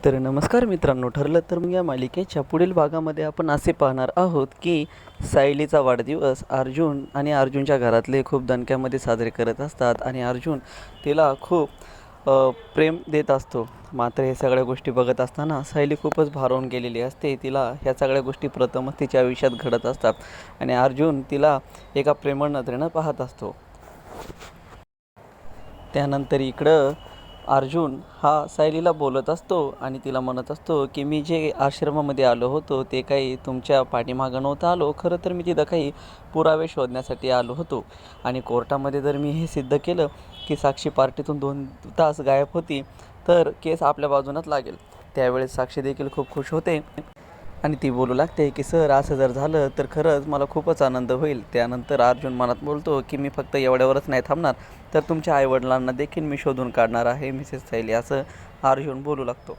तर नमस्कार मित्रांनो, ठरलं तर मग या मालिकेच्या पुढील भागामध्ये आपण असे पाहणार आहोत की सायलीचा वाढदिवस अर्जुन आणि अर्जुनच्या घरातले खूप दणक्यामध्ये साजरे करत असतात आणि अर्जुन तिला खूप प्रेम देत असतो. मात्र हे सगळ्या गोष्टी बघत असताना सायली खूपच भारावून गेलेली असते. तिला ह्या सगळ्या गोष्टी प्रथमच तिच्या आयुष्यात घडत असतात आणि अर्जुन तिला एका प्रेमळ नजरेनं पाहत असतो. त्यानंतर इकडं अर्जुन हा सायलीला बोलत असतो आणि तिला म्हणत असतो की मी जे आश्रमामध्ये आलो होतो ते काही तुमच्या पाठीमागं नव्हतं आलो. खरं तर मी तिथं काही पुरावे शोधण्यासाठी आलो होतो आणि कोर्टामध्ये जर मी हे सिद्ध केलं की साक्षी पार्टीतून 2 तास गायब होती तर केस आपल्या बाजूनच लागेल. त्यावेळेस साक्षी देखील खूप खुश होते आणि ती बोलू लागते की सर असं जर झालं तर खरंच मला खूपच आनंद होईल. त्यानंतर अर्जुन मनात बोलतो की मी फक्त एवढ्यावरच नाही थांबणार, तर तुमच्या आईवडिलांना देखील मी शोधून काढणार आहे मिसेस सायली, असं अर्जुन बोलू लागतो.